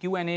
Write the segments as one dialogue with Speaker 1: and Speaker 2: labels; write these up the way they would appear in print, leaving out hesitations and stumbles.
Speaker 1: Q&A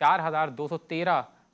Speaker 1: 4213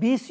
Speaker 2: 20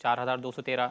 Speaker 1: 4213,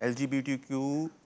Speaker 3: LGBTQ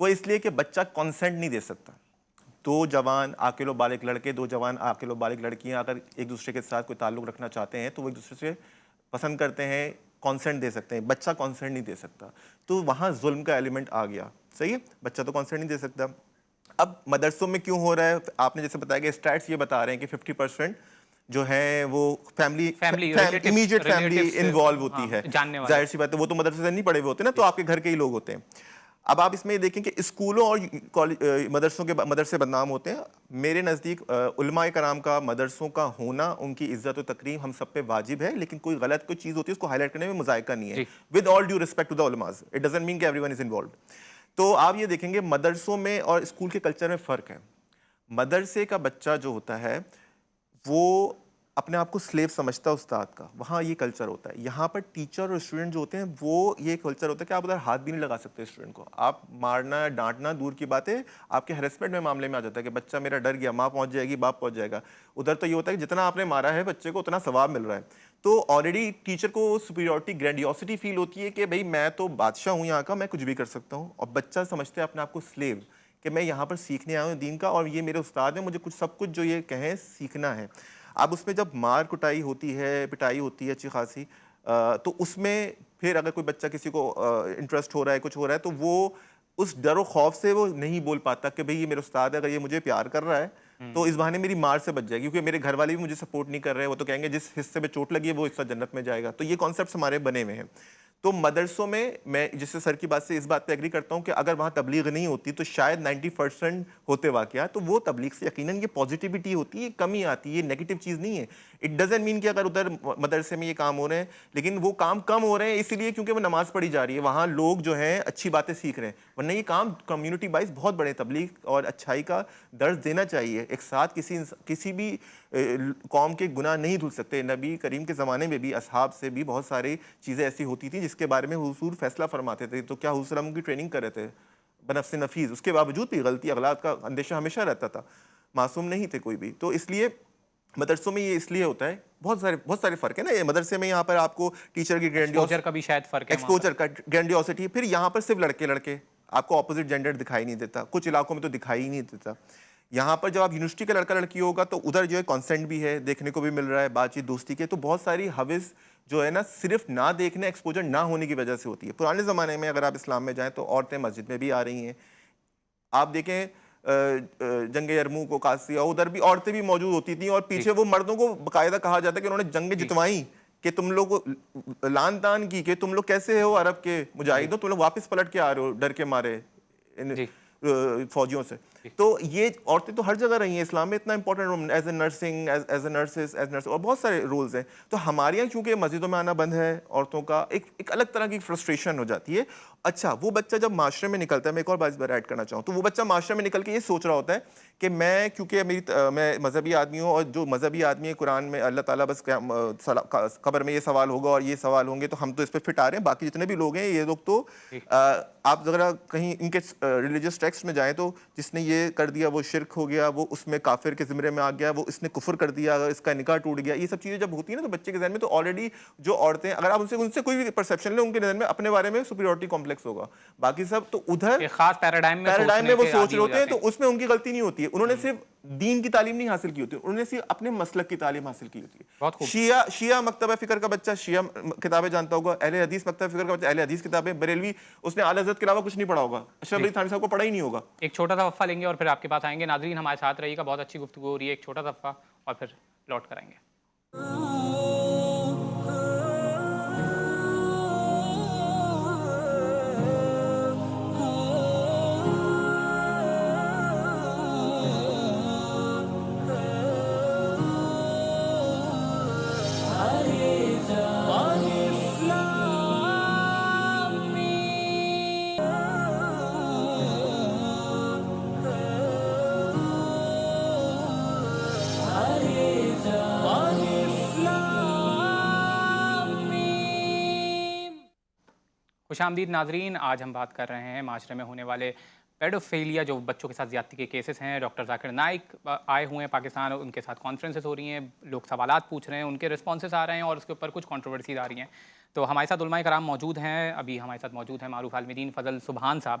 Speaker 3: وہ اس لیے کہ بچہ کانسنٹ نہیں دے سکتا. دو جوان عاقل و بالغ لڑکے، دو جوان عاقل و بالغ لڑکیاں اگر ایک دوسرے کے ساتھ کوئی تعلق رکھنا چاہتے ہیں تو وہ ایک دوسرے سے پسند کرتے ہیں، کانسنٹ دے سکتے ہیں. بچہ کانسنٹ نہیں دے سکتا، تو وہاں ظلم کا ایلیمنٹ آ گیا. صحیح ہے، بچہ تو کانسنٹ نہیں دے سکتا. اب مدرسوں میں کیوں ہو رہا ہے؟ آپ نے جیسے بتایا کہ اسٹیٹس یہ بتا رہے ہیں کہ 50% جو ہے وہ امیجیٹ فیملی انوالو ہوتی ہے. ظاہر سی بات ہے، وہ تو مدرسے سے نہیں پڑھے ہوئے ہوتے نا، تو آپ کے گھر کے ہی لوگ ہوتے ہیں. اب آپ اس میں یہ دیکھیں کہ اسکولوں اور مدرسوں کے مدرسے بدنام ہوتے ہیں. میرے نزدیک علماء کرام کا مدرسوں کا ہونا، ان کی عزت و تکریم ہم سب پہ واجب ہے، لیکن کوئی غلط کوئی چیز ہوتی ہے اس کو ہائی لائٹ کرنے میں مذائقہ نہیں ہے. With all due respect to the علماز، اٹ ڈزنٹ مین کہ ایوری ون از انوالوڈ. تو آپ یہ دیکھیں گے مدرسوں میں اور اسکول کے کلچر میں فرق ہے. مدرسے کا بچہ جو ہوتا ہے وہ اپنے آپ کو سلیو سمجھتا ہے استاد کا، وہاں یہ کلچر ہوتا ہے. یہاں پر ٹیچر اور اسٹوڈنٹ جو ہوتے ہیں وہ یہ کلچر ہوتا ہے کہ آپ ادھر ہاتھ بھی نہیں لگا سکتے اسٹوڈنٹ کو. آپ مارنا ڈانٹنا دور کی بات ہے، آپ کے ہیرسمنٹ میں معاملے میں آ جاتا ہے کہ بچہ میرا ڈر گیا، ماں پہنچ جائے گی، باپ پہنچ جائے گا. ادھر تو یہ ہوتا ہے کہ جتنا آپ نے مارا ہے بچے کو اتنا ثواب مل رہا ہے. تو آلریڈی ٹیچر کو سپیریورٹی گرینڈیوسٹی فیل ہوتی ہے کہ بھائی میں تو بادشاہ ہوں یہاں کا، میں کچھ بھی کر سکتا ہوں. اور بچہ سمجھتے ہیں اپنے آپ کو سلیو کہ میں یہاں پر سیکھنے آیا ہوں دین کا، اور یہ میرے استاد ہیں، مجھے کچھ سب کچھ جو یہ کہیں سیکھنا ہے. اب اس میں جب مار کٹائی ہوتی ہے، پٹائی ہوتی ہے اچھی خاصی، تو اس میں پھر اگر کوئی بچہ کسی کو انٹرسٹ ہو رہا ہے، کچھ ہو رہا ہے، تو وہ اس ڈر و خوف سے وہ نہیں بول پاتا کہ بھئی یہ میرا استاد ہے، اگر یہ مجھے پیار کر رہا ہے تو اس بہانے میری مار سے بچ جائے گی، کیونکہ میرے گھر والے بھی مجھے سپورٹ نہیں کر رہے، وہ تو کہیں گے جس حصے میں چوٹ لگی ہے وہ حصہ جنت میں جائے گا. تو یہ کانسیپٹس ہمارے بنے ہوئے ہیں. تو مدرسوں میں جس سے سر کی بات سے اس بات پہ ایگری کرتا ہوں کہ اگر وہاں تبلیغ نہیں ہوتی تو شاید 90% ہوتے واقعات، تو وہ تبلیغ سے یقیناً یہ پازیٹیوٹی ہوتی ہے، کمی آتی ہے، یہ نیگیٹو چیز نہیں ہے. اٹ ڈزنٹ مین کہ اگر ادھر مدرسے میں یہ کام ہو رہے ہیں، لیکن وہ کام کم ہو رہے ہیں اس لیے کیونکہ وہ نماز پڑھی جا رہی ہے، وہاں لوگ جو ہیں اچھی باتیں سیکھ رہے ہیں. ورنہ یہ کام کمیونٹی وائز بہت بڑے، تبلیغ اور اچھائی کا درس دینا چاہیے. ایک ساتھ کسی بھی قوم کے گناہ نہیں دھل سکتے. نبی کریم کے زمانے میں بھی اصحاب سے بھی بہت ساری چیزیں ایسی ہوتی تھیں جس کے بارے میں حضور فیصلہ فرماتے تھے. تو کیا حضور صلی اللہ علیہ وسلم کی ٹریننگ کر رہے تھے بنفس نفیس، اس کے باوجود بھی غلطی اغلاط کا اندیشہ ہمیشہ رہتا تھا، معصوم نہیں تھے کوئی بھی. تو اس لیے مدرسوں میں یہ اس لیے ہوتا ہے، بہت سارے فرق ہے نا. یہ مدرسے میں یہاں پر آپ کو ٹیچر کی
Speaker 1: ایکسپوجر کا بھی شاید فرق ہے،
Speaker 3: ایکسپوجر کا گرینڈیوسٹی. پھر یہاں پر صرف لڑکے آپ کو اپوزٹ جینڈر دکھائی نہیں دیتا، کچھ علاقوں میں تو دکھائی ہی نہیں دیتا. یہاں پر جب آپ یونیورسٹی کا لڑکا لڑکی ہوگا تو ادھر جو ہے کانسنٹ بھی ہے، دیکھنے کو بھی مل رہا ہے، بات چیت دوستی کے. تو بہت ساری حوث جو ہے نا صرف نہ دیکھنے، ایکسپوجر نہ ہونے کی وجہ سے ہوتی ہے. پرانے زمانے میں اگر آپ اسلام میں جائیں تو عورتیں مسجد میں بھی آ رہی ہیں. آپ دیکھیں جنگ یرموک و قادسیہ، ادھر بھی عورتیں بھی موجود ہوتی تھیں، اور پیچھے وہ مردوں کو باقاعدہ کہا جاتا ہے کہ انہوں نے جنگیں جتوائیں، کہ تم لوگ لان تان کی کہ تم لوگ کیسے ہو عرب کے مجاہد ہو، تم لوگ واپس پلٹ کے آ رہے ہو ڈر کے مارے فوجیوں سے. تو یہ عورتیں تو ہر جگہ رہی ہیں اسلام میں، اتنا important role as a nursing, as a nurses, اور بہت سارے رولز ہیں. تو ہمارے یہاں کیونکہ مسجدوں میں آنا بند ہے عورتوں کا، ایک الگ طرح کی فرسٹریشن ہو جاتی ہے. اچھا وہ بچہ جب معاشرے میں نکلتا ہے، میں ایک اور بات ایڈ کرنا چاہوں، تو وہ بچہ معاشرے میں نکل کے یہ سوچ رہا ہوتا ہے کہ میں کیونکہ میں مذہبی آدمی ہوں، اور جو مذہبی آدمی ہے قرآن میں اللہ تعالیٰ بس قبر میں یہ سوال ہوگا اور یہ سوال ہوں گے تو ہم تو اس پہ فٹ آ رہے ہیں، باقی جتنے بھی لوگ ہیں یہ لوگ تو آپ ذرا کہیں ان کے ریلیجس ٹیکسٹ میں جائیں تو جس نے یہ کر دیا وہ شرک ہو گیا، وہ اس میں کافر کے زمرے میں آ گیا، وہ اس نے کفر کر دیا، اس کا نکاح ٹوٹ گیا. یہ سب چیزیں جب ہوتی ہیں نا تو بچے کے ذہن میں تو آلریڈی جو عورتیں، اگر آپ ان سے کوئی بھی پرسیپشن لیں، ان کے ذہن میں اپنے بارے میں سپیریورٹی کمپلیکس ہوگا. باقی سب تو ادھر
Speaker 1: خاص پیراڈائم
Speaker 3: میں وہ سوچ رہے ہوتے ہیں، تو اس میں ان کی غلطی نہیں ہوتی ہے. انہوں نے صرف دین کی تعلیم نہیں حاصل کی ہوتی، انہوں نے صرف اپنے مسلک کی تعلیم حاصل کی ہوتی ہے. شیعہ مکتبہ فکر کا بچہ شیعہ کتابیں جانتا ہوگا، اہل حدیث مکتبہ فکر کا بچہ اہل حدیث کتابیں، بریلوی اس نے اعلی حضرت کے علاوہ کچھ نہیں پڑھا ہوگا، اشرف علی تھانوی صاحب کو پڑھا ہی نہیں ہوگا.
Speaker 1: ایک چھوٹا سا وقفہ لیں گے اور پھر آپ کے پاس آئیں گے. ناظرین ہمارے ساتھ رہیے گا، بہت اچھی گفتگو ہو رہی ہے. ایک چھوٹا سا وقفہ اور پھر لوٹ کر آئیں گے. خوش آمدید ناظرین. آج ہم بات کر رہے ہیں معاشرے میں ہونے والے پیڈوفیلیا، جو بچوں کے ساتھ زیادتی کے کیسز ہیں. ڈاکٹر ذاکر نائک آئے ہوئے ہیں پاکستان، اور ان کے ساتھ کانفرنسز ہو رہی ہیں، لوگ سوالات پوچھ رہے ہیں، ان کے رسپانسز آ رہے ہیں اور اس کے اوپر کچھ کنٹروورسیز آ رہی ہیں. تو ہمارے ساتھ علماء کرام موجود ہیں. ابھی ہمارے ساتھ موجود ہیں معروف عالم دین فضل سبحان صاحب.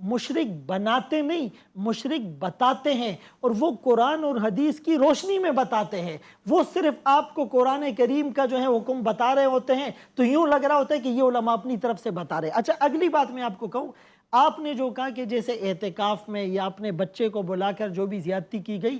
Speaker 2: مشرک بناتے نہیں، مشرک بتاتے ہیں، اور وہ قرآن اور حدیث کی روشنی میں بتاتے ہیں۔ وہ صرف آپ کو قرآن کریم کا جو ہے حکم بتا رہے ہوتے ہیں تو یوں لگ رہا ہوتا ہے کہ یہ علماء اپنی طرف سے بتا رہے ہیں۔ اچھا، اگلی بات میں آپ کو کہوں، آپ نے جو کہا کہ جیسے اعتکاف میں یا اپنے بچے کو بلا کر جو بھی زیادتی کی گئی،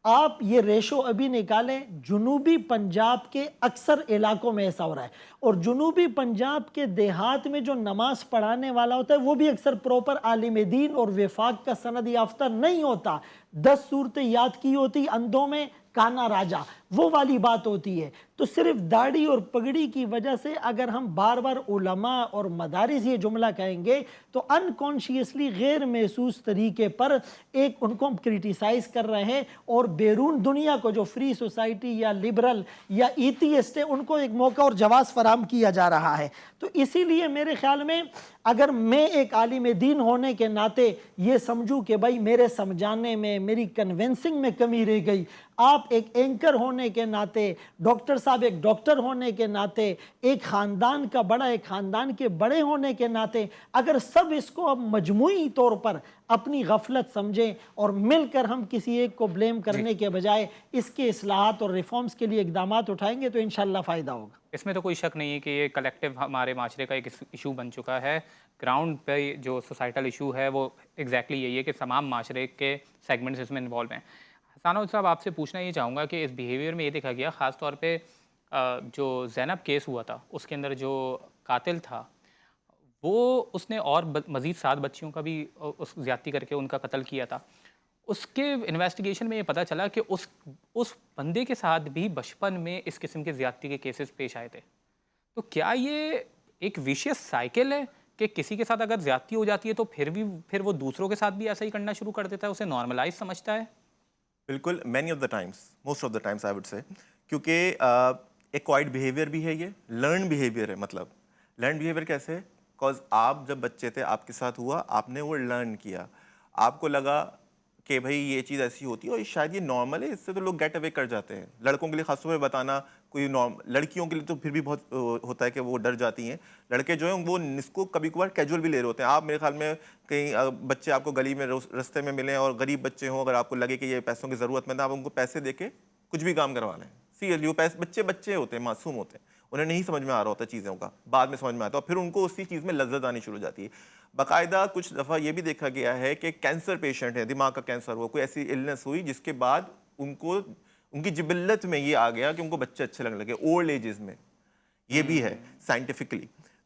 Speaker 2: آپ یہ ریشو ابھی نکالیں، جنوبی پنجاب کے اکثر علاقوں میں ایسا ہو رہا ہے، اور جنوبی پنجاب کے دیہات میں جو نماز پڑھانے والا ہوتا ہے وہ بھی اکثر پروپر عالم دین اور وفاق کا سند یافتہ نہیں ہوتا۔ 10 صورتیں یاد کی ہوتی اندھوں میں، کانا راجا، وہ والی بات ہوتی ہے۔ تو صرف داڑھی اور پگڑی کی وجہ سے اگر ہم بار بار علماء اور مدارس یہ جملہ کہیں گے تو انکانشیسلی غیر محسوس طریقے پر ایک ان کو ہم کرٹیسائز کر رہے ہیں، اور بیرون دنیا کو جو فری سوسائٹی یا لبرل یا ایتھیسٹ ہے ان کو ایک موقع اور جواز فراہم کیا جا رہا ہے۔ تو اسی لیے میرے خیال میں اگر میں ایک عالم دین ہونے کے ناطے یہ سمجھوں کہ بھائی میرے سمجھانے میں، میری کنونسنگ میں کمی رہ گئی، آپ ایک اینکر ہونے کے ناطے، ڈاکٹر صاحب ایک ڈاکٹر ہونے کے ناطے، ایک خاندان کا بڑا ایک خاندان کے بڑے ہونے کے ناطے، اگر سب اس کو اب مجموعی طور پر اپنی غفلت سمجھیں اور مل کر ہم کسی ایک کو بلیم کرنے کے بجائے اس کے اصلاحات اور ریفارمز کے لیے اقدامات اٹھائیں گے تو انشاءاللہ فائدہ ہوگا۔
Speaker 1: اس میں تو کوئی شک نہیں ہے کہ یہ کلیکٹیو ہمارے معاشرے کا ایک ایشو بن چکا ہے۔ گراؤنڈ پہ جو سوسائٹل ایشو ہے وہ ایگزیکٹلی یہی ہے کہ تمام معاشرے کے سیگمنٹس اس میں انوالو ہیں۔ حسانہ صاحب، آپ سے پوچھنا یہ چاہوں گا کہ اس بیہیویئر میں یہ دیکھا گیا، خاص طور پہ جو زینب کیس ہوا تھا اس کے اندر جو قاتل تھا وہ اس نے اور مزید 7 بچیوں کا بھی اس زیادتی کر کے ان کا قتل کیا تھا۔ اس کے انویسٹیگیشن میں یہ پتہ چلا کہ اس بندے کے ساتھ بھی بچپن میں اس قسم کے زیادتی کے کیسز پیش آئے تھے۔ تو کیا یہ ایک ویشیس سائیکل ہے کہ کسی کے ساتھ اگر زیادتی ہو جاتی ہے تو پھر وہ دوسروں کے ساتھ بھی ایسا ہی کرنا شروع کر دیتا ہے، اسے نارملائز سمجھتا ہے؟
Speaker 3: بالکل، many of the Times, most of the times I would say, کیونکہ ایکوائرڈ بیہیویئر بھی ہے، یہ لرن بیہیویئر ہے۔ مطلب لرن بیہیویئر کیسے ہے؟ بیکاز آپ جب بچے تھے، آپ کے ساتھ ہوا، آپ نے وہ لرن کیا، آپ کو لگا کہ بھائی یہ چیز ایسی ہوتی ہے اور شاید یہ نارمل ہے، اس سے تو لوگ گیٹ اوے کر جاتے ہیں۔ لڑکوں کے لیے خاص طور پہ بتانا کوئی لڑکیوں کے لیے تو پھر بھی بہت ہوتا ہے کہ وہ ڈر جاتی ہیں۔ لڑکے جو ہیں وہ اس کو کبھی کبھار کیجول بھی لے رہے ہوتے ہیں۔ آپ میرے خیال میں کہیں بچے آپ کو گلی میں رستے میں ملیں اور غریب بچے ہوں، اگر آپ کو لگے کہ یہ پیسوں کی ضرورت مند ہے، آپ ان کو پیسے دے کے کچھ بھی کام کروا لیں۔ سیریسلی، وہ بچے ہوتے ہیں، معصوم ہوتے ہیں، انہیں نہیں سمجھ میں آ رہا ہوتا چیزوں کا، بعد میں سمجھ میں آتا ہے، اور پھر ان کو اسی چیز میں لذت آنی شروع ہو جاتی ہے۔ باقاعدہ کچھ دفعہ یہ بھی دیکھا گیا ہے کہ کینسر پیشنٹ ہے، دماغ کا کینسر ہوا، کوئی ایسی النس ہوئی جس کے بعد ان کی جبلت میں یہ آ گیا کہ ان کو بچے اچھے لگنے لگے اولڈ ایجز میں۔ یہ بھی ہے سائنٹیفکلی۔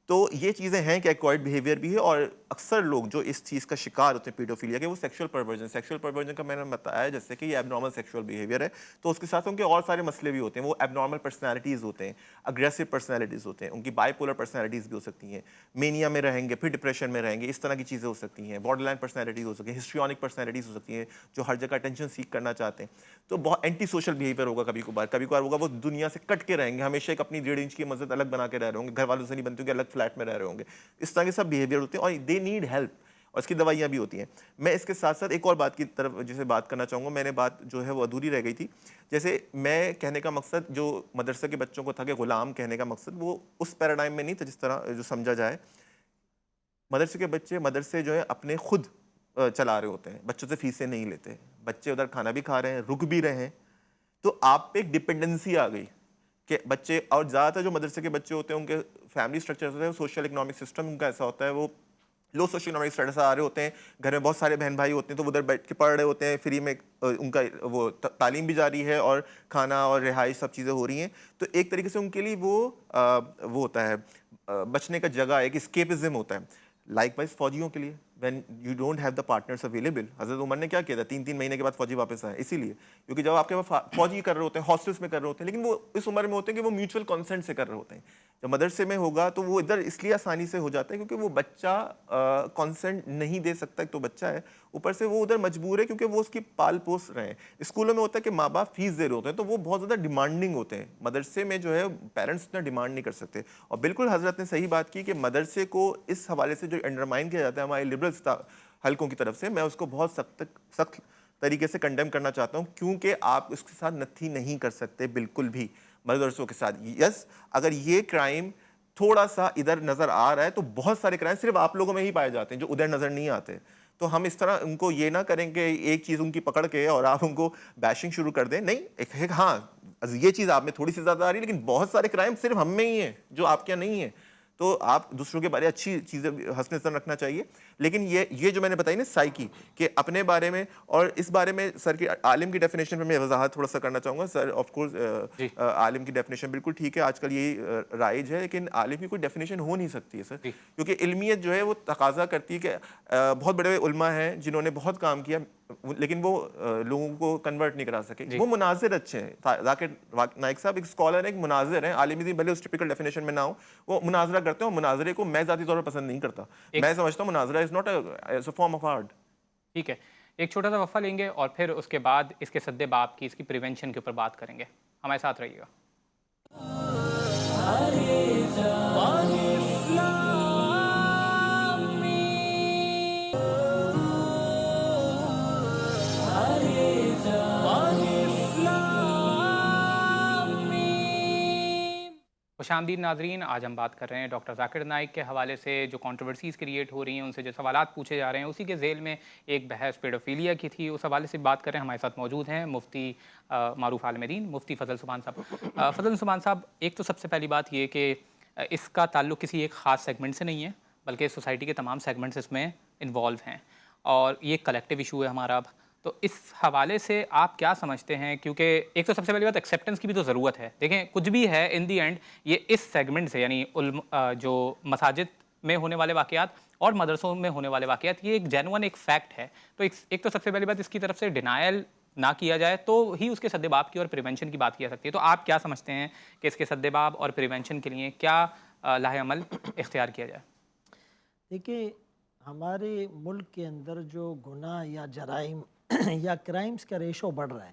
Speaker 3: تو یہ چیزیں ہیں کہ ایکوائرڈ بیہیویئر بھی ہے، اور اکثر لوگ جو اس چیز کا شکار ہوتے ہیں پیڈوفیلیا کے، وہ سیکشول پرورژن کا میں نے بتایا جیسے کہ یہ ایب نارمل سیکشول بیہیویئر ہے، تو اس کے ساتھ ان کے اور سارے مسئلے بھی ہوتے ہیں۔ وہ ایب نارمل پرسنالٹیز ہوتے ہیں، اگریسو پرسنالٹیز ہوتے ہیں، ان کی بائی پولر پرسنالٹیز بھی ہو سکتی ہیں، مینیا میں رہیں گے، پھر ڈپریشن میں رہیں گے، اس طرح کی چیزیں ہو سکتی ہیں، بارڈر لائن پرسنالٹیز ہو سکتی ہیں، ہسٹریونک پرسنالٹیز ہو سکتی ہیں جو ہر جگہ اٹینشن سیک کرنا چاہتے ہیں۔ تو بہت اینٹی سوشل بیہیویئر ہوگا، کبھی کبھار ہوگا وہ دنیا سے کٹ کے رہیں گے، ہمیشہ ایک اپنی 1.5 انچ کی مسجد الگ بنا کے رہ رہے ہوں گے، گھر والوں سے نہیں بنتے ہوں گے، الگ فلیٹ میں رہ رہے ہوں گے۔ اس طرح کے سب بیہیویئر ہوتے ہیں اور دے نیڈ ہیلپ، اور اس کی دوائیاں بھی ہوتی ہیں۔ میں اس کے ساتھ ساتھ ایک اور بات کی طرف جسے بات کرنا چاہوں گا، میں نے بات جو ہے وہ ادھوری رہ گئی تھی۔ جیسے میں کہنے کا مقصد جو مدرسے کے بچوں کو تھا کہ غلام کہنے کا مقصد وہ اس پیراڈائم میں نہیں تھا جس طرح جو سمجھا جائے۔ مدرسے کے بچے مدرسے جو ہے اپنے خود چلا رہے ہوتے ہیں، بچوں سے فیسیں نہیں لیتے، بچے ادھر کھانا بھی کھا رہے ہیں، رک بھی رہے ہیں، تو آپ پہ ایک ڈپینڈنسی آ گئی کہ بچے، اور زیادہ تر جو مدرسے کے بچے ہوتے ہیں ان کے فیملی اسٹرکچر ہوتا ہے، سوشل اکنامک سسٹم ان کا ایسا ہوتا ہے، وہ لو سوشل اکنامک اسٹیٹس آ رہے ہوتے ہیں، گھر میں بہت سارے بہن بھائی ہوتے ہیں، تو وہ ادھر بیٹھ کے پڑھ رہے ہوتے ہیں، فری میں ان کا وہ تعلیم بھی جاری ہے اور کھانا اور رہائش سب چیزیں ہو رہی ہیں، تو ایک طریقے سے ان کے لیے وہ ہوتا ہے بچنے کا جگہ، ایک اسکیپزم ہوتا ہے۔ لائک وائز فوجیوں کے لیے when you don't have the partners available, حضرت عمر نے کیا کیا تھا، 3 مہینے کے بعد فوجی واپس آئے، اسی لیے کیونکہ جب آپ کے پاس فوجی کر رہے ہوتے ہیں، ہاسٹلس میں کر رہے ہوتے ہیں، لیکن وہ اس عمر میں ہوتے ہیں کہ وہ میوچل کنسنٹ سے کر رہے ہوتے ہیں۔ جب مدرسے میں ہوگا تو وہ ادھر اس لیے آسانی سے ہو جاتا ہے کیونکہ وہ بچہ کنسنٹ نہیں دے سکتا، ایک تو بچہ ہے، اوپر سے وہ ادھر مجبور ہے کیونکہ وہ اس کی پال پوس رہے ہیں۔ اسکولوں میں ہوتا ہے کہ ماں باپ فیس دے رہے ہوتے ہیں تو وہ بہت زیادہ ڈیمانڈنگ ہوتے ہیں، مدرسے میں جو ہے پیرنٹس اتنا ڈیمانڈ نہیں کر سکتے۔ اور بالکل حضرت نے صحیح بات کی کہ مدرسے کو اس حوالے سے جو انڈرمائن کیا جاتا ہے ہمارے لبرل حلقوں کی طرف سے، میں اس کو بہت سخت طریقے سے کنڈیم کرنا چاہتا ہوں، کیونکہ آپ اس کے ساتھ نتھی نہیں کر سکتے بالکل بھی مدرسوں کے ساتھ۔ یس، اگر یہ کرائم تھوڑا سا ادھر نظر آ رہا ہے تو بہت سارے کرائم صرف آپ لوگوں میں ہی پائے جاتے ہیں جو ادھر نظر نہیں آتے. تو ہم اس طرح ان کو یہ نہ کریں کہ ایک چیز ان کی پکڑ کے اور آپ ان کو بیشنگ شروع کر دیں. نہیں, ایک ہاں یہ چیز آپ میں تھوڑی سی زیادہ آ رہی ہے, لیکن بہت سارے کرائم صرف ہم میں ہی ہیں جو آپ کے یہاں نہیں ہیں. تو آپ دوسروں کے بارے اچھی چیزیں حسن ظن رکھنا چاہیے. لیکن یہ جو میں نے بتائی نا سائیکی کہ اپنے بارے میں, اور اس بارے میں سر کی عالم کی ڈیفینیشن پہ میں وضاحت تھوڑا سا کرنا چاہوں گا. سر آف کورس عالم کی ڈیفینیشن بالکل ٹھیک ہے, آج کل یہی رائج ہے, لیکن عالم کی کوئی ڈیفینیشن ہو نہیں سکتی ہے سر, کیونکہ علمیت جو ہے وہ تقاضا کرتی ہے کہ بہت بڑے علماء ہیں جنہوں نے بہت کام کیا لیکن وہ لوگوں کو کنورٹ نہیں کرا سکے. وہ مناظر اچھے ہیں. ذاکر نائک صاحب ایک اسکالر ہیں, ایک مناظر ہیں, عالم دین بھلے اس ٹپیکل ڈیفینیشن میں نہ ہو, وہ مناظرہ کرتے ہیں. اور مناظرے کو میں ذاتی طور پر پسند نہیں کرتا. میں سمجھتا ہوں مناظرہ is not a form of art.
Speaker 1: ٹھیک ہے, ایک چھوٹا سا وقفہ لیں گے اور پھر اس کے بعد اس کے سد باب کی, اس کی پریونشن کے اوپر بات کریں گے. ہمارے ساتھ رہیے گا. خوش آمدید ناظرین. آج ہم بات کر رہے ہیں ڈاکٹر ذاکر نائک کے حوالے سے جو کنٹروورسیز کریٹ ہو رہی ہیں, ان سے جو سوالات پوچھے جا رہے ہیں, اسی کے ذیل میں ایک بحث پیڈوفیلیا کی تھی, اس حوالے سے بات کر رہے ہیں. ہمارے ساتھ موجود ہیں مفتی معروف عالم دین, مفتی فضل سبحان صاحب. فضل سبحان صاحب, ایک تو سب سے پہلی بات یہ کہ اس کا تعلق کسی ایک خاص سیگمنٹ سے نہیں ہے, بلکہ سوسائٹی کے تمام سیگمنٹس اس میں انوالو ہیں, اور یہ ایک کلیکٹیو ایشو ہے ہمارا. اب تو اس حوالے سے آپ کیا سمجھتے ہیں؟ کیونکہ ایک تو سب سے پہلی بات ایکسیپٹنس کی بھی تو ضرورت ہے. دیکھیں کچھ بھی ہے ان دی اینڈ یہ اس سیگمنٹ سے, یعنی جو مساجد میں ہونے والے واقعات اور مدرسوں میں ہونے والے واقعات, یہ ایک جینون ایک فیکٹ ہے. تو ایک تو سب سے پہلی بات اس کی طرف سے ڈینائل نہ کیا جائے تو ہی اس کے سد باب کی اور پریونشن کی بات کی جا سکتی ہے. تو آپ کیا سمجھتے ہیں کہ اس کے سد باب اور پریونشن کے لیے کیا لاہ عمل اختیار کیا جائے؟
Speaker 2: دیکھیں, ہمارے ملک کے اندر جو گناہ یا جرائم یا کرائمز کا ریشو بڑھ رہا ہے,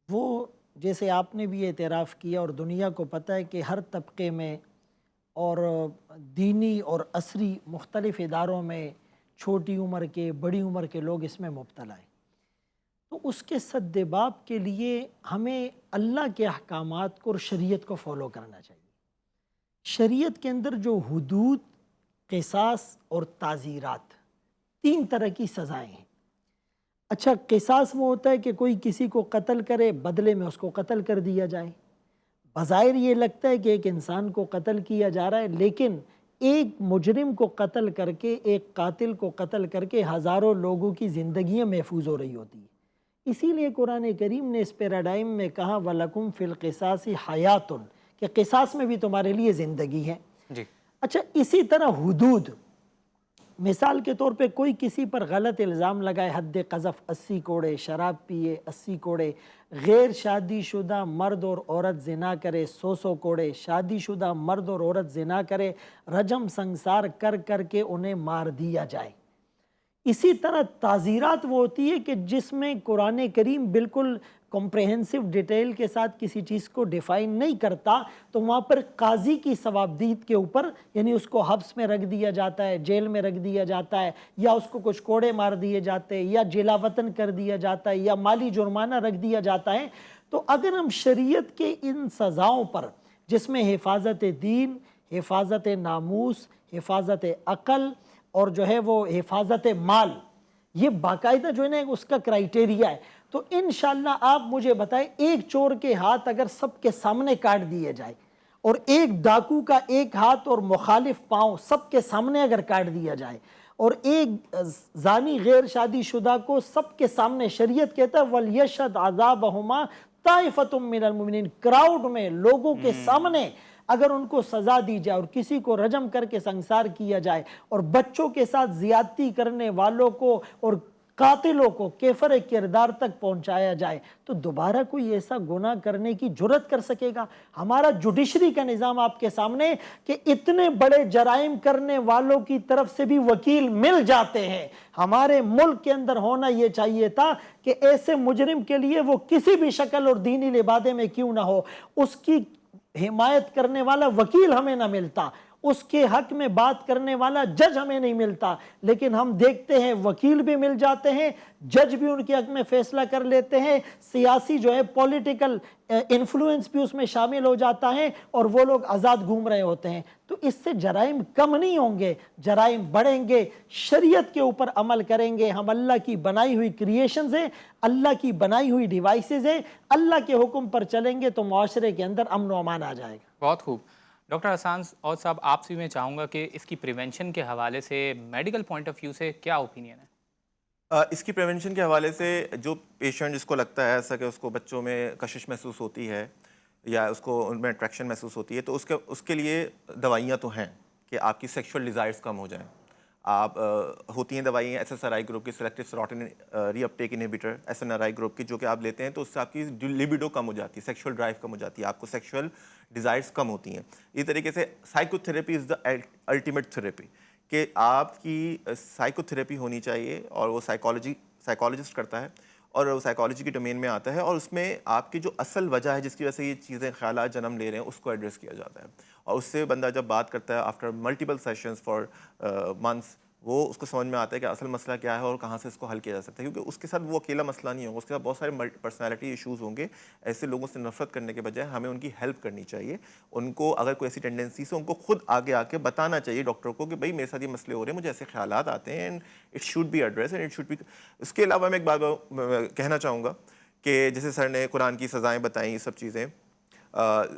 Speaker 2: وہ جیسے آپ نے بھی اعتراف کیا اور دنیا کو پتہ ہے کہ ہر طبقے میں اور دینی اور عصری مختلف اداروں میں چھوٹی عمر کے بڑی عمر کے لوگ اس میں مبتلا ہیں. تو اس کے سد باب کے لیے ہمیں اللہ کے احکامات کو اور شریعت کو فالو کرنا چاہیے. شریعت کے اندر جو حدود, قصاص اور تعزیرات, 3 طرح کی سزائیں ہیں. اچھا, قصاص وہ ہوتا ہے کہ کوئی کسی کو قتل کرے, بدلے میں اس کو قتل کر دیا جائے. بظاہر یہ لگتا ہے کہ ایک انسان کو قتل کیا جا رہا ہے, لیکن ایک مجرم کو قتل کر کے, ایک قاتل کو قتل کر کے ہزاروں لوگوں کی زندگیاں محفوظ ہو رہی ہوتی ہیں. اسی لیے قرآن کریم نے اس پیراڈائم میں کہا وَلَكُمْ فِي الْقِصَاصِ حَيَاتٌ, کہ قصاص میں بھی تمہارے لیے زندگی ہے. اچھا, اسی طرح حدود, مثال کے طور پہ کوئی کسی پر غلط الزام لگائے, حد قذف 80 کوڑے, شراب پیے 80 کوڑے, غیر شادی شدہ مرد اور عورت زنا کرے 100 کوڑے, شادی شدہ مرد اور عورت زنا کرے, رجم سنسار کر کر کے انہیں مار دیا جائے. اسی طرح تعزیرات وہ ہوتی ہے کہ جس میں قرآن کریم بالکل کمپریہنسو ڈیٹیل کے ساتھ کسی چیز کو ڈیفائن نہیں کرتا, تو وہاں پر قاضی کی ثوابدید کے اوپر, یعنی اس کو حبس میں رکھ دیا جاتا ہے, جیل میں رکھ دیا جاتا ہے, یا اس کو کچھ کوڑے مار دیے جاتے ہیں, یا جلا وطن کر دیا جاتا ہے, یا مالی جرمانہ رکھ دیا جاتا ہے. تو اگر ہم شریعت کے ان سزاؤں پر, جس میں حفاظت دین, حفاظت ناموس, حفاظت عقل اور جو ہے وہ حفاظت مال, یہ باقاعدہ جو ہے نا اس کا کرائیٹیریا ہے, تو انشاءاللہ آپ مجھے بتائیں, ایک چور کے ہاتھ اگر سب کے سامنے کاٹ دیے جائے, اور ایک ڈاکو کا ایک ہاتھ اور مخالف پاؤں سب کے سامنے اگر کاٹ دیا جائے, اور ایک زانی غیر شادی شدہ کو سب کے سامنے, شریعت کہتا ہے وَلْيَشْهَدْ عَذَابَهُمَا طَائِفَةٌ مِّنَ الْمُؤْمِنِينَ, کراؤڈ میں لوگوں کے سامنے اگر ان کو سزا دی جائے, اور کسی کو رجم کر کے سنسار کیا جائے, اور بچوں کے ساتھ زیادتی کرنے والوں کو اور قاتلوں کو کیفر کردار تک پہنچایا جائے, تو دوبارہ کوئی ایسا گناہ کرنے کی جرت کر سکے گا؟ ہمارا جوڈیشری کا نظام آپ کے سامنے کہ اتنے بڑے جرائم کرنے والوں کی طرف سے بھی وکیل مل جاتے ہیں. ہمارے ملک کے اندر ہونا یہ چاہیے تھا کہ ایسے مجرم کے لیے وہ کسی بھی شکل اور دینی لبادے میں کیوں نہ ہو, اس کی حمایت کرنے والا وکیل ہمیں نہ ملتا, اس کے حق میں بات کرنے والا جج ہمیں نہیں ملتا، لیکن ہم دیکھتے ہیں وکیل بھی مل جاتے ہیں، جج بھی ان کے حق میں فیصلہ کر لیتے ہیں، سیاسی جو ہے پولیٹیکل انفلوئنس بھی اس میں شامل ہو جاتا ہے، اور وہ لوگ آزاد گھوم رہے ہوتے ہیں۔ تو اس سے جرائم کم نہیں ہوں گے، جرائم بڑھیں گے۔ شریعت کے اوپر عمل کریں گے، ہم اللہ کی بنائی ہوئی کریشنز ہیں، اللہ کی بنائی ہوئی ڈیوائسز ہیں، اللہ کے حکم پر چلیں گے تو معاشرے کے اندر امن و امان آ جائے گا۔
Speaker 1: بہت خوب ڈاکٹر حسان اور صاحب، آپ سے میں چاہوں گا کہ اس کی پریونشن کے حوالے سے میڈیکل پوائنٹ آف ویو سے کیا اوپینین ہے؟
Speaker 3: اس کی پریونشن کے حوالے سے جو پیشنٹ جس کو لگتا ہے ایسا کہ اس کو بچوں میں کشش محسوس ہوتی ہے یا اس کو ان میں اٹریکشن محسوس ہوتی ہے، تو اس کے لیے دوائیاں تو ہیں کہ آپ کی سیکشول ڈیزائرز کم ہو جائیں۔ آپ ہوتی ہیں دوائیاں S S R I group کی، selective serotonin reuptake inhibitor, S N R I group کی، جو کہ آپ لیتے ہیں تو اس سے آپ کی لیبیڈو کم ہو جاتی ہے، سیکشول ڈرائیو کم ہو جاتی ہے، آپ کو سیکشول ڈیزائرز کم ہوتی ہیں۔ اسی طریقے سے psycho therapy is the ultimate therapy, کہ آپ کی سائیکو تھراپی ہونی چاہیے، اور وہ سائیکالوجسٹ کرتا ہے، اور وہ سائیکالوجی کی ڈومین میں آتا ہے، اور اس میں آپ کی جو اصل وجہ ہے جس کی وجہ سے یہ چیزیں خیالات جنم لے رہے ہیں اس کو ایڈریس کیا جاتا ہے، اور اس سے بندہ جب بات کرتا ہے after multiple sessions for months, وہ اس کو سمجھ میں آتا ہے کہ اصل مسئلہ کیا ہے اور کہاں سے اس کو حل کیا جا سکتا ہے، کیونکہ اس کے ساتھ وہ اکیلا مسئلہ نہیں ہوگا، اس کے ساتھ بہت سارے پرسنالٹی ایشوز ہوں گے۔ ایسے لوگوں سے نفرت کرنے کے بجائے ہمیں ان کی ہیلپ کرنی چاہیے، ان کو اگر کوئی ایسی ٹینڈنسیز ہو ان کو خود آگے آ کے بتانا چاہیے ڈاکٹر کو کہ بھائی میرے ساتھ یہ مسئلے ہو رہے ہیں، مجھے ایسے خیالات آتے ہیں، it should be address and it should be. اس کے علاوہ میں ایک بات کہنا چاہوں گا کہ جیسے سر نے قرآن کی سزائیں بتائیں، یہ سب چیزیں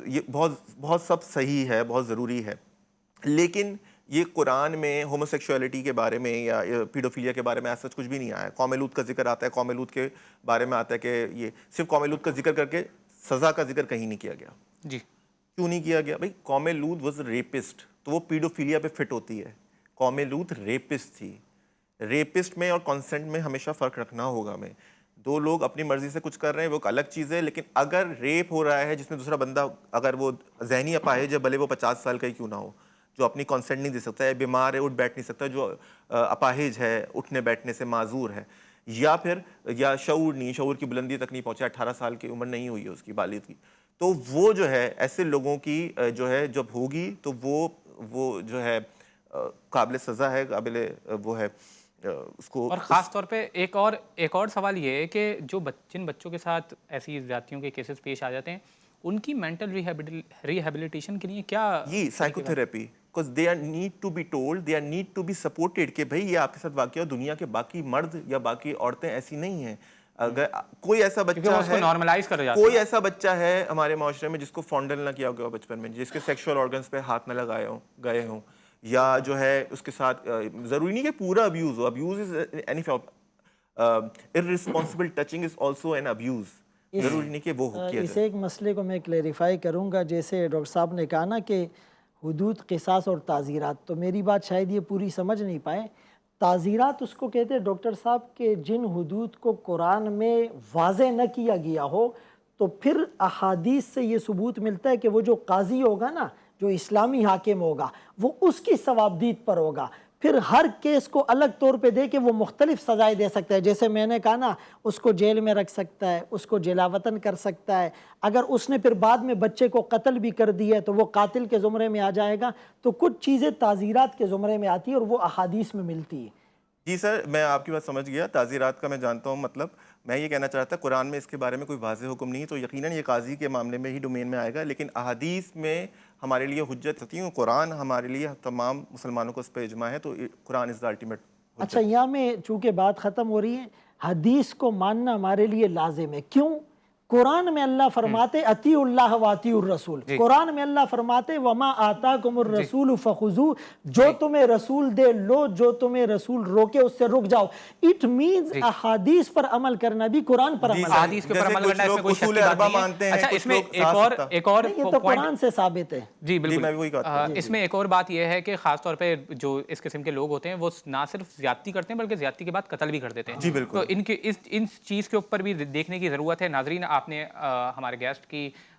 Speaker 3: یہ بہت سب صحیح ہے، بہت ضروری ہے، لیکن یہ قرآن میں ہوموسیکشولیٹی کے بارے میں یا پیڈوفیلیا کے بارے میں ایسا کچھ بھی نہیں آیا ہے۔ قوم لوط کا ذکر آتا ہے، قوم لوط کے بارے میں آتا ہے کہ یہ صرف قوم لوط کا ذکر کر کے سزا کا ذکر کہیں نہیں کیا گیا۔
Speaker 1: جی
Speaker 3: کیوں نہیں کیا گیا؟ بھائی قوم لوط واز ریپسٹ، تو وہ پیڈوفیلیا پہ فٹ ہوتی ہے۔ قوم لوط ریپسٹ تھی۔ ریپسٹ میں اور کنسنٹ میں ہمیشہ فرق رکھنا ہوگا ہمیں۔ دو لوگ اپنی مرضی سے کچھ کر رہے ہیں وہ ایک الگ چیز ہے، لیکن اگر ریپ ہو رہا ہے جس میں دوسرا بندہ اگر وہ ذہنی اپاہج ہے، بھلے وہ 50 سال کا ہی کیوں نہ ہو، جو اپنی کانسنٹ نہیں دے سکتا ہے، بیمار ہے، اٹھ بیٹھ نہیں سکتا، جو اپاہج ہے، اٹھنے بیٹھنے سے معذور ہے، یا شعور نہیں، شعور کی بلندی تک نہیں پہنچا، 18 سال کی عمر نہیں ہوئی ہے اس کی بالغ کی، تو وہ جو ہے ایسے لوگوں کی جو ہے جب ہوگی تو وہ جو ہے قابل سزا ہے، قابل وہ ہے اس کو۔
Speaker 1: اور خاص طور پہ ایک اور سوال یہ ہے کہ جن بچوں کے ساتھ ایسی زیادتیوں کے کیسز پیش آ جاتے ہیں، ان کی مینٹل ریہیبلیٹیشن کے لیے کیا؟
Speaker 3: یہ psycho therapy, because they are need to be told, they are need to be supported کہ بھائی یہ آپ کے ساتھ واقعہ، دنیا کے باقی مرد یا باقی عورتیں ایسی نہیں ہیں۔ اگر کوئی ایسا بچہ ہے، کوئی ایسا بچہ ہے ہمارے معاشرے میں جس کو فونڈل نہ کیا گیا بچپن میں، جس کے سیکشول آرگنز پہ ہاتھ نہ لگائے گئے ہوں، یا جو ہے اس کے ساتھ ضروری نہیں کہ پورا abuse who, abuse is any irresponsible touching is also an abuse، ضروری نہیں کہ وہ کیا
Speaker 2: اس
Speaker 3: جائے۔
Speaker 2: ایک مسئلے کو میں کلیریفائی کروں گا، جیسے ڈاکٹر صاحب نے کہا نا کہ حدود، قصاص اور تعزیرات، تو میری بات شاید یہ پوری سمجھ نہیں پائے۔ تعزیرات اس کو کہتے ہیں ڈاکٹر صاحب کہ جن حدود کو قرآن میں واضح نہ کیا گیا ہو، تو پھر احادیث سے یہ ثبوت ملتا ہے کہ وہ جو قاضی ہوگا نا، جو اسلامی حاکم ہوگا، وہ اس کی ثوابدید پر ہوگا، پھر ہر کیس کو الگ طور پہ دے کے وہ مختلف سزائیں دے سکتا ہے۔ جیسے میں نے کہا نا، اس کو جیل میں رکھ سکتا ہے، اس کو جلا وطن کر سکتا ہے، اگر اس نے پھر بعد میں بچے کو قتل بھی کر دی ہے تو وہ قاتل کے زمرے میں آ جائے گا۔ تو کچھ چیزیں تعزیرات کے زمرے میں آتی ہیں اور وہ احادیث میں ملتی ہیں۔
Speaker 3: جی سر، میں آپ کی بات سمجھ گیا، تعزیرات کا میں جانتا ہوں، مطلب میں یہ کہنا چاہتا قرآن میں اس کے بارے میں کوئی واضح حکم نہیں، تو یقیناً یہ قاضی کے معاملے میں ہی ڈومین میں آئے گا، لیکن احادیث میں ہمارے لیے حجت ہوتی ہے، قرآن ہمارے لیے تمام مسلمانوں کو اس پہ اجماع ہے، تو قرآن از دا الٹیمیٹ حجت۔
Speaker 2: اچھا، یہاں میں چونکہ بات ختم ہو رہی ہے، حدیث کو ماننا ہمارے لیے لازم ہے۔ کیوں؟ قرآن میں اللہ فرماتے اطیعوا اللہ و اطیعوا الرسول، قرآن میں اللہ فرماتے وما آتاکم الرسول فخذوہ، جو تمہیں رسول دے لو، جو تمہیں رسول روکے اس سے رک جاؤ۔ اٹ مینز احادیث پر عمل کرنا بھی قرآن پر عمل کرنا۔
Speaker 1: احادیث کے اوپر عمل کرنا، اس میں کوئی شک کی بات نہیں ہے۔ اچھا، اس میں ایک اور
Speaker 2: یہ تو قرآن سے ثابت ہے۔
Speaker 1: جی بالکل، اس میں ایک اور بات یہ ہے کہ خاص طور پہ جو اس قسم کے لوگ ہوتے ہیں وہ نہ صرف زیادتی کرتے ہیں بلکہ زیادتی کے بعد قتل بھی کر دیتے ہیں۔
Speaker 3: جی بالکل،
Speaker 1: تو ان چیز کے اوپر بھی دیکھنے کی ضرورت ہے۔ ناظرین، آپ نے ہمارے گیسٹ کی